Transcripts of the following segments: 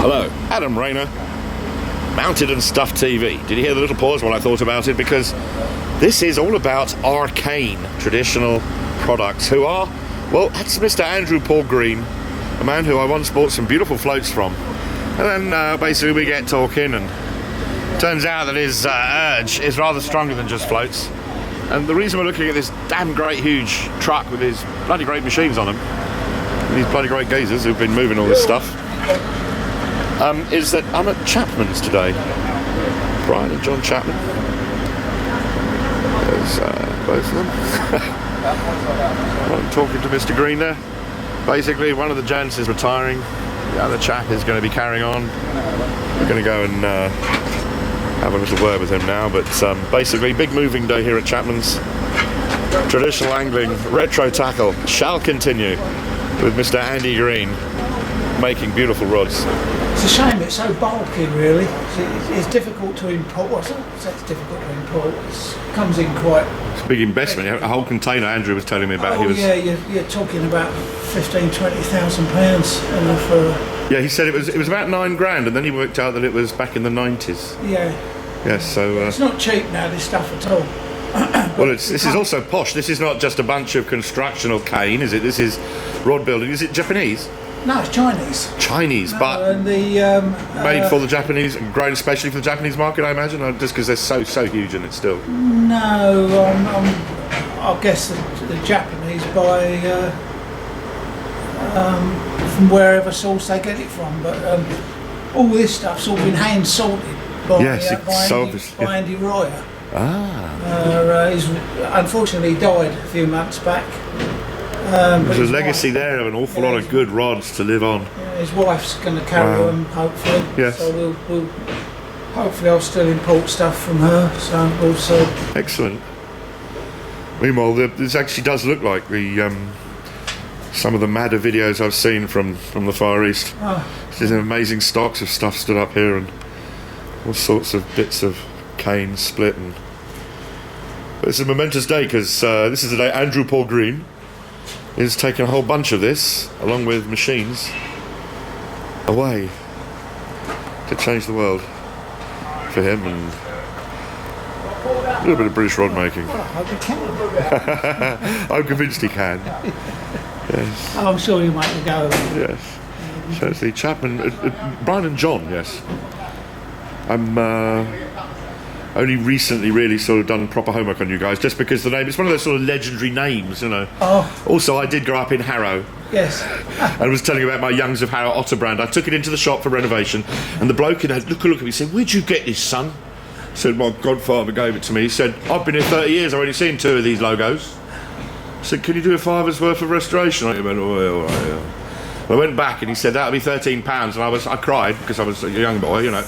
Hello, Adam Rayner, Mounted and Stuffed TV. Did you hear the little pause while I thought about it? Because this is all about Arcane Traditional Products, who are, well, that's Mr. Andrew Paul Green, a man who I once bought some beautiful floats from. And then basically we get talking, and turns out that his urge is rather stronger than just floats. And the reason we're looking at this damn great huge truck with his bloody great machines on them, these bloody great geezers who've been moving all this stuff, is that I'm at Chapman's today. Brian and John Chapman. There's both of them. I'm talking to Mr. Green there. Basically, one of the gents is retiring. The other chap is going to be carrying on. We're going to go and have a little word with him now. But basically, big moving day here at Chapman's. Traditional angling, retro tackle shall continue with Mr. Andy Green making beautiful rods. It's a shame it's so bulky, really. It's difficult to import. Well, it's difficult to import. It comes in quite... It's a big investment. A whole container, Andrew was telling me about. Oh, yeah, you're talking about £15,000-20,000 for... Yeah, he said it was about £9,000, and then he worked out that it was back in the 90s. Yeah. Yes, so... it's not cheap now, this stuff at all. Well, this is also posh. This is not just a bunch of constructional cane, is it? This is rod building. Is it Japanese? No, it's Chinese. Chinese, no, but and the, made for the Japanese, and grown especially for the Japanese market, I imagine, or just because they're so huge in it still. No, I guess the Japanese buy from wherever source they get it from, but all this stuff's all been hand sorted by, by Andy Royer. He's unfortunately died a few months back. There's a legacy there of an awful lot of good rods to live on. Yeah, his wife's going to carry on, hopefully. Yes. So we'll hopefully I'll still import stuff from her. So we'll see. Excellent. Meanwhile, this actually does look like the some of the madder videos I've seen from the Far East. There's amazing stocks of stuff stood up here, and all sorts of bits of cane split. But it's a momentous day because this is the day Andrew Paul Green is taking a whole bunch of this, along with machines, away to change the world for him and a little bit of British rod making. Well, I hope he can. I'm convinced he can. Yes. Oh, I'm sure he'll make a go of it. Yes. So it's the Chapman, Brian and John, yes. I'm only recently really sort of done proper homework on you guys, just because the name, it's one of those sort of legendary names, you know. Oh. Also, I did grow up in Harrow. Yes. And I was telling you about my Youngs of Harrow Otterbrand. I took it into the shop for renovation, and the bloke in there look at me and said, "Where'd you get this, son?" I said, "My godfather gave it to me." He said, "I've been here 30 years, I've already seen 2 of these logos." I said, "Can you do a $5's worth of restoration?" I went, "Oh, yeah, all right, yeah." I went back and he said, "That'll be £13," and I cried because I was a young boy, you know.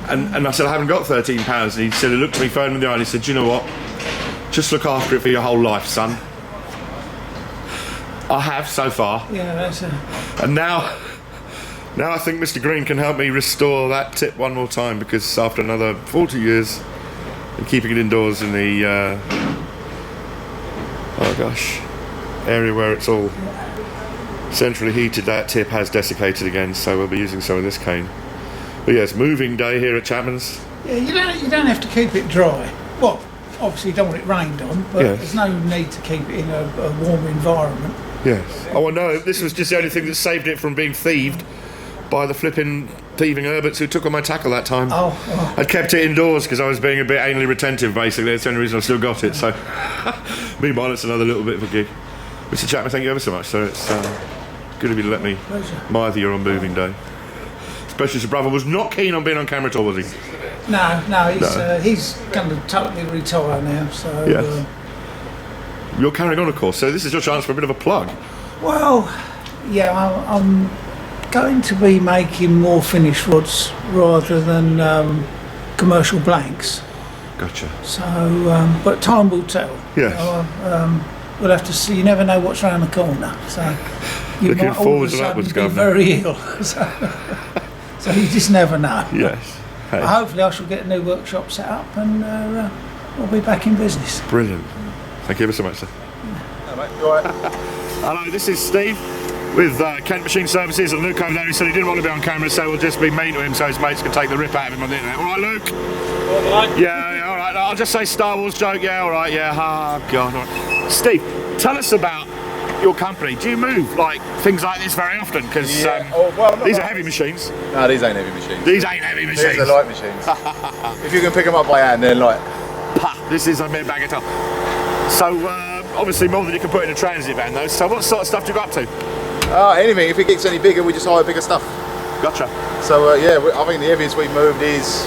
And I said, "I haven't got £13," and he said, he looked at me firm in the eye and he said, "Do you know what? Just look after it for your whole life, son." I have so far. Yeah, that's it. And now I think Mr. Green can help me restore that tip one more time, because after another 40 years of keeping it indoors in the area where it's all centrally heated, that tip has desiccated again, so we'll be using some of this cane. But yes, moving day here at Chapman's. Yeah, you don't have to keep it dry. Well, obviously you don't want it rained on, but yes, there's no need to keep it in a warm environment. Yes. Oh, no, this was just the only thing that saved it from being thieved by the flipping thieving Herberts who took on my tackle that time. Oh. I'd kept it indoors because I was being a bit anally retentive, basically. That's the only reason I've still got it. So, meanwhile, it's another little bit of a gig. Mr. Chapman, thank you ever so much. So it's good of you to let me mither you on moving day. Especially your brother was not keen on being on camera at all, was he? No, he's going to totally retire now. So yes. You're carrying on, of course. So this is your chance for a bit of a plug. Well, yeah, I'm going to be making more finished rods rather than commercial blanks. Gotcha. So, but time will tell. Yes. We'll have to see. You never know what's around the corner. So you looking might all forward of a to that one's sudden be governor. very ill. So you just never know. Yes. Hey. Hopefully I shall get a new workshop set up and we'll be back in business. Brilliant. Thank you ever so much, sir. Hello, mate. You all right? Hello, this is Steve. with Kent Machine Services, and Luke over there, he said he didn't want to be on camera, so we'll just be mean to him so his mates can take the rip out of him on the internet. Alright, Luke? Alright. Yeah, alright, I'll just say Star Wars joke, yeah, alright, yeah, oh god. Right. Steve, tell us about your company. Do you move like things like this very often? Because these are heavy machines. No, these ain't heavy machines. These ain't heavy machines. These are light machines. If you can pick them up by hand, they're light. Pah, this is a mere bag of top. So, obviously more than you can put in a transit van though. So what sort of stuff do you go up to? Anything. If it gets any bigger, we just hire bigger stuff. Gotcha. So yeah, I think the heaviest we've moved is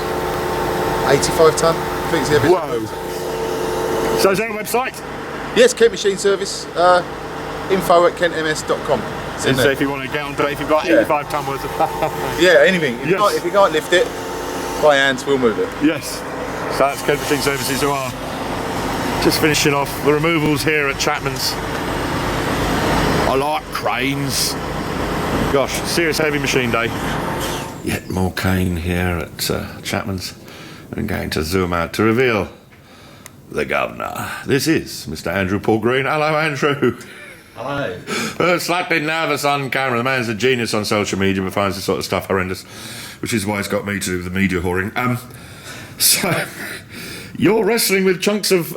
85 tonne. I think it's the heaviest. Whoa. So is there a website? Yes, Kent Machine Service. info@kentms.com. So if you want to get onto it, if you've got 85 tonne worth of... Yeah, anything. Yes. If you can't lift it, by hands, we'll move it. Yes. So that's Kent Machine Services, who are just finishing off the removals here at Chapman's. I like cranes. Gosh, serious heavy machine day. Yet more cane here at Chapman's. I'm going to zoom out to reveal the governor. This is Mr. Andrew Paul Green. Hello, Andrew. Hello. Slightly nervous on camera. The man's a genius on social media, but finds this sort of stuff horrendous, which is why it's got me to do the media whoring. So you're wrestling with chunks of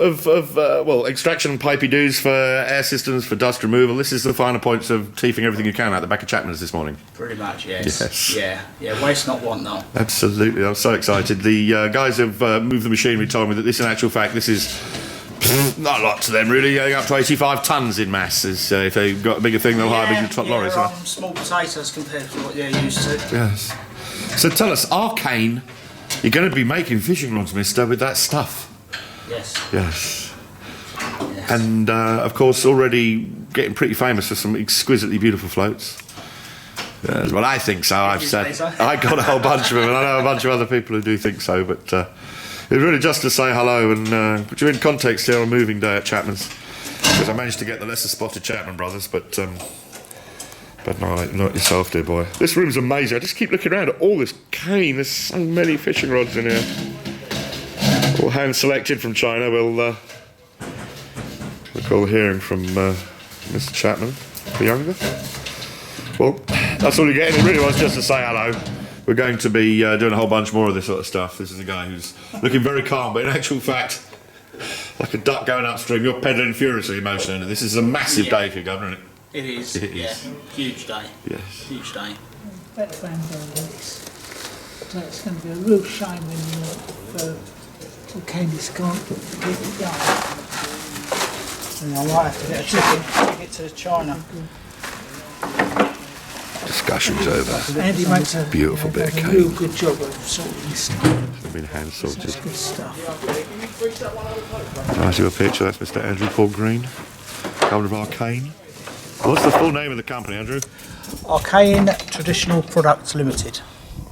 extraction and pipey doos for air systems, for dust removal. This is the finer points of teething everything you can out the back of Chapman's this morning. Pretty much, yes. Yes. Yeah, waste not, want not. Absolutely, I'm so excited. The guys who've moved the machinery told me that this, in actual fact, this is not a lot to them really, going up to 85 tonnes in mass. If they've got a bigger thing, they'll hire bigger truck lorries. Small potatoes compared to what they're used to. Yes. So tell us, Arcane, you're going to be making fishing rods, mister, with that stuff. Yes. Yes. And of course, already getting pretty famous for some exquisitely beautiful floats. Yes, well, I think so. I've said I got a whole bunch of them, and I know a bunch of other people who do think so. But it was really just to say hello and put you in context here on moving day at Chapman's, because I managed to get the lesser spotted Chapman Brothers, but no, not yourself, dear boy. This room's amazing. I just keep looking around at all this cane. There's so many fishing rods in here. All hand selected from China. We'll recall hearing from Mr. Chapman, the younger. Well, that's all you're getting. It really was just to say hello. We're going to be doing a whole bunch more of this sort of stuff. This is a guy who's looking very calm, but in actual fact, like a duck going upstream, you're pedalling furiously emotionally. This is a massive day for you, Governor, isn't it? It is. It is. Yeah. Huge day. Yes. Huge day. Better than this. So it's going to be a real shame when Candy's gone to keep it going. And I might have to get a ticket to China. Discussion's over. Andy makes a beautiful bit of cane. real good job of sorting this stuff. It's been hand sorted. That's good stuff. Nice little picture. That's Mr. Andrew Paul Green, Governor of Arcane. What's the full name of the company, Andrew? Arcane Traditional Products Ltd.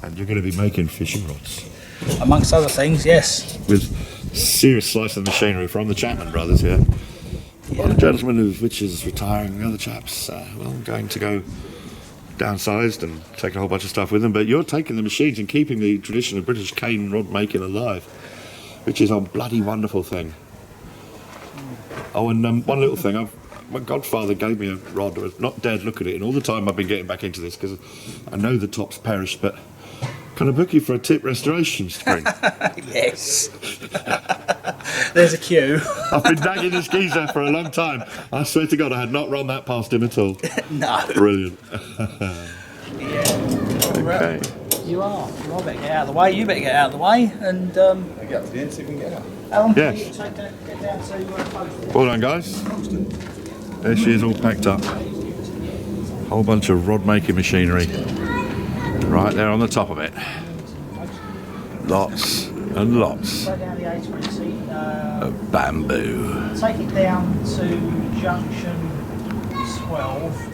And you're going to be making fishing rods. Amongst other things, yes. With serious slice of machinery from the Chapman Brothers here. One of the gentlemen of which is retiring, the other chap's going to go downsized and taking a whole bunch of stuff with them. But you're taking the machines and keeping the tradition of British cane rod making alive, which is a bloody wonderful thing. Oh, and one little thing, my godfather gave me a rod. I was not dead, look at it, and all the time I've been getting back into this because I know the top's perished, but can I book you for a tip restoration spring? Yes. There's a queue. I've been nagging this geezer for a long time. I swear to God, I had not run that past him at all. No. Brilliant. Yeah. Okay. You are. I better get out of the way. You better get out of the way. And Get up to the end, see if we can get out. how long Yes. do you take to get down to Folkestone? Well done, guys. There she is, all packed up. Whole bunch of rod making machinery. Right there on the top of it. Lots and lots Go down the A20, of bamboo. take it down to junction 12.